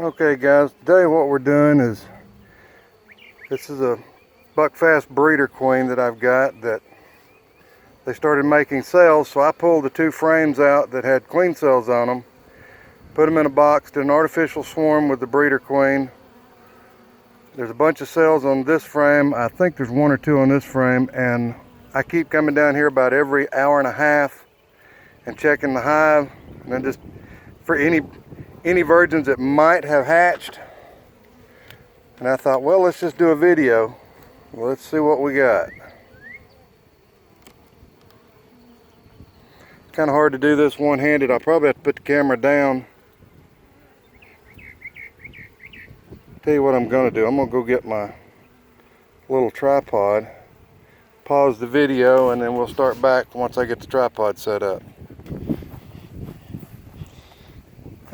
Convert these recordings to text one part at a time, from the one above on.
Okay guys, today what we're doing is, this is a buckfast breeder queen that I've got that they started making cells, so I pulled the two frames out that had queen cells on them, put them in a box, did an artificial swarm with the breeder queen. There's a bunch of cells on this frame. I think there's one or two on this frame, and I keep coming down here about every hour and a half and checking the hive, and then just for any virgins that might have hatched. And I thought, well, let's just do a video. Well, let's see what we got. Kind of hard to do this one-handed. I'll probably have to put the camera down. Tell you what I'm going to do. I'm going to go get my little tripod, pause the video, and then we'll start back once I get the tripod set up.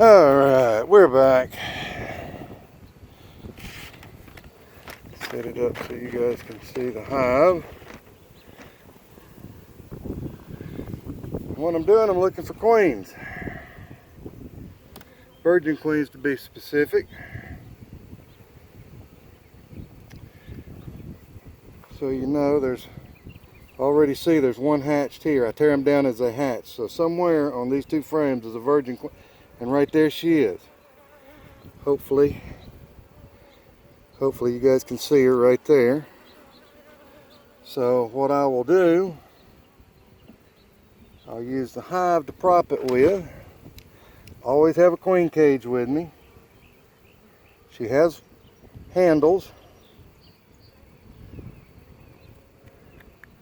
Alright, we're back. Set it up so you guys can see the hive. What I'm doing, I'm looking for queens. Virgin queens to be specific. So you know, there's one hatched here. I tear them down as they hatch. So somewhere on these two frames is a virgin queen, and right there she is. Hopefully you guys can see her right there. So what I will do, I'll use the hive to prop it with. Always have a queen cage with me. She has handles.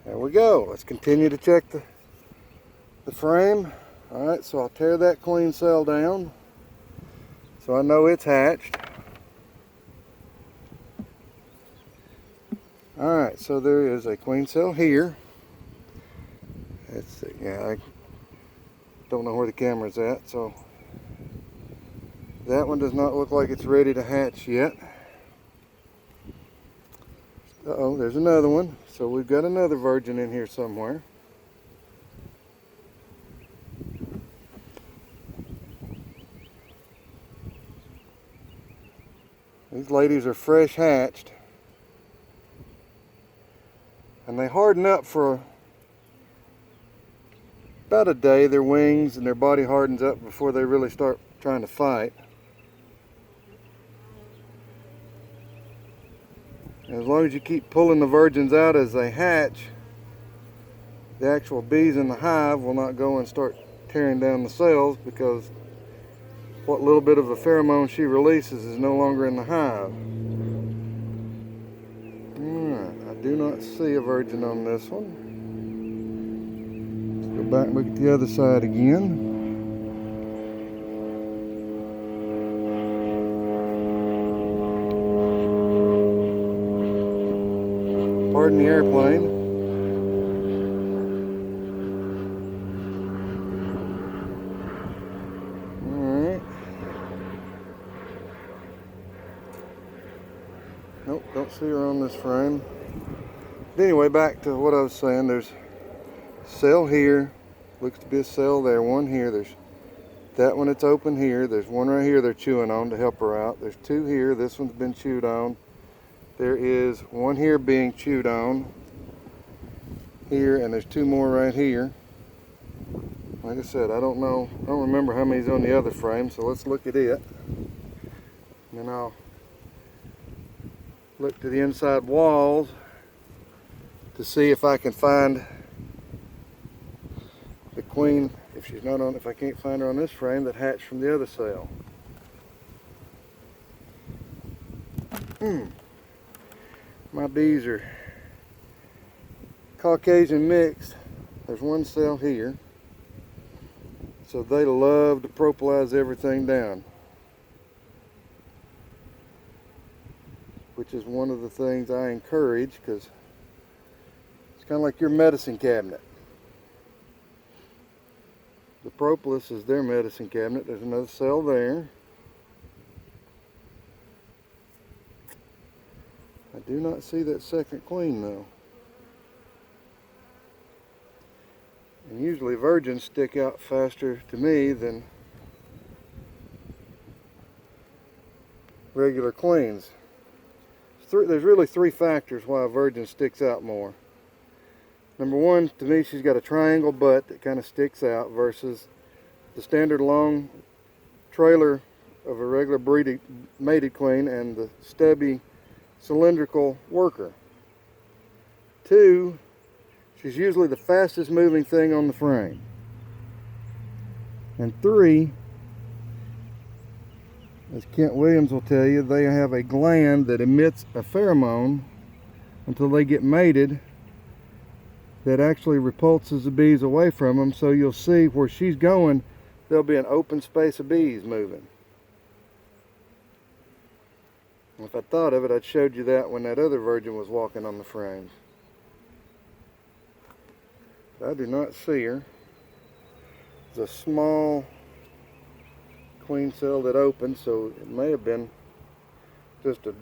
There we go. Let's continue to check the frame. Alright, so I'll tear that queen cell down so I know it's hatched. Alright, so there is a queen cell here. Let's see, yeah, I don't know where the camera's at, so that one does not look like it's ready to hatch yet. Uh-oh, there's another one. So we've got another virgin in here somewhere. These ladies are fresh hatched. And they harden up for about a day. Their wings and their body hardens up before they really start trying to fight. As long as you keep pulling the virgins out as they hatch, the actual bees in the hive will not go and start tearing down the cells, because what little bit of a pheromone she releases is no longer in the hive. Alright, I do not see a virgin on this one. Let's go back and look at the other side again. Pardon the airplane. Alright. Nope, don't see her on this frame. But anyway, back to what I was saying. There's a cell here. Looks to be a cell there. One here. There's that one that's open here. There's one right here they're chewing on to help her out. There's two here. This one's been chewed on. There is one here being chewed on here, and there's two more right here. Like I said, I don't remember how many's on the other frame, so let's look at it. And then I'll look to the inside walls to see if I can find the queen, if I can't find her on this frame, that hatched from the other cell. My bees are Caucasian mixed. There's one cell here. So they love to propolize everything down, which is one of the things I encourage, because it's kind of like your medicine cabinet. The propolis is their medicine cabinet. There's another cell there. I do not see that second queen though. And usually virgins stick out faster to me than regular queens. There's really three factors why a virgin sticks out more. Number one, to me, she's got a triangle butt that kind of sticks out versus the standard long trailer of a regular mated queen and the stubby cylindrical worker. Two, she's usually the fastest moving thing on the frame. And three, as Kent Williams will tell you, they have a gland that emits a pheromone until they get mated that actually repulses the bees away from them. So you'll see where she's going, there'll be an open space of bees moving. If I thought of it, I'd showed you that when that other virgin was walking on the frames. I do not see her. It's a small queen cell that opened, so it may have been just a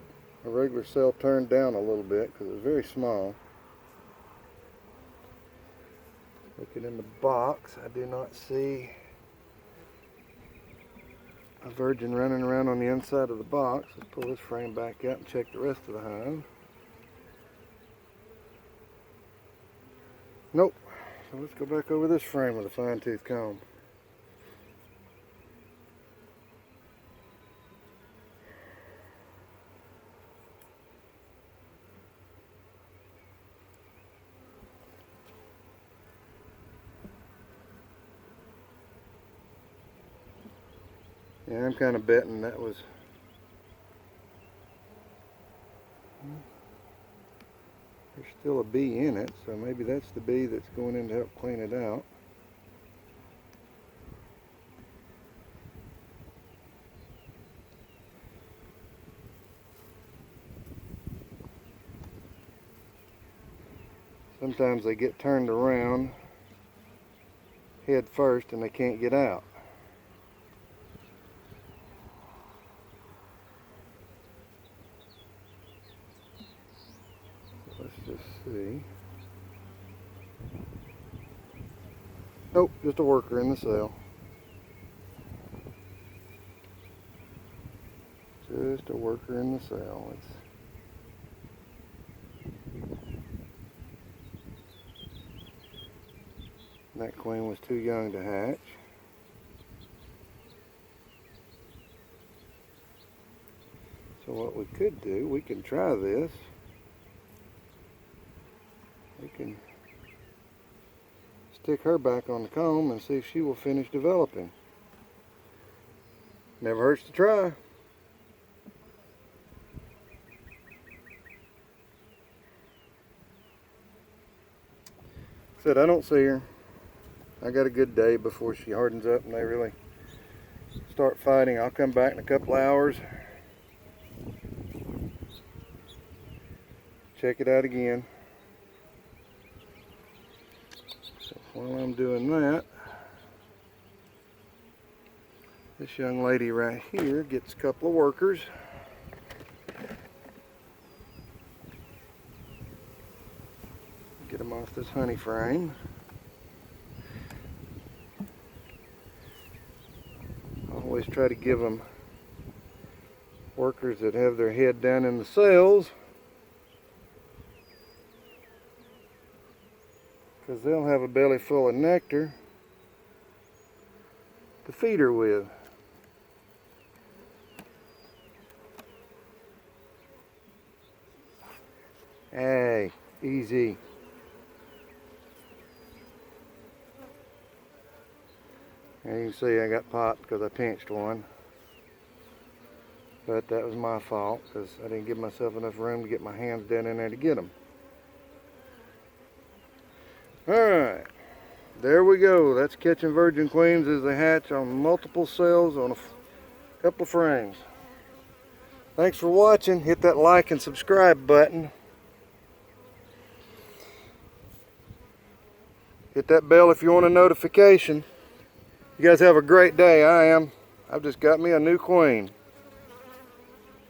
regular cell turned down a little bit because it was very small. Looking in the box, I do not see a virgin running around on the inside of the box. Let's pull this frame back out and check the rest of the hive. Nope. So let's go back over this frame with a fine-tooth comb. Yeah, I'm kind of betting that was there's still a bee in it, so maybe that's the bee that's going in to help clean it out. Sometimes they get turned around head first and they can't get out. Let's just see. Nope, just a worker in the cell. Just a worker in the cell. That queen was too young to hatch. So what we could do, we can try this. We can stick her back on the comb and see if she will finish developing. Never hurts to try. Said I don't see her. I got a good day before she hardens up and they really start fighting. I'll come back in a couple hours. Check it out again. So while I'm doing that, this young lady right here gets a couple of workers. Get them off this honey frame. I always try to give them workers that have their head down in the cells, because they'll have a belly full of nectar to feed her with. Hey, easy. And you can see I got popped because I pinched one. But that was my fault because I didn't give myself enough room to get my hands down in there to get them. Alright, there we go. That's catching virgin queens as they hatch on multiple cells on a couple of frames. Thanks for watching. Hit that like and subscribe button. Hit that bell if you want a notification. You guys have a great day. I've just got me a new queen.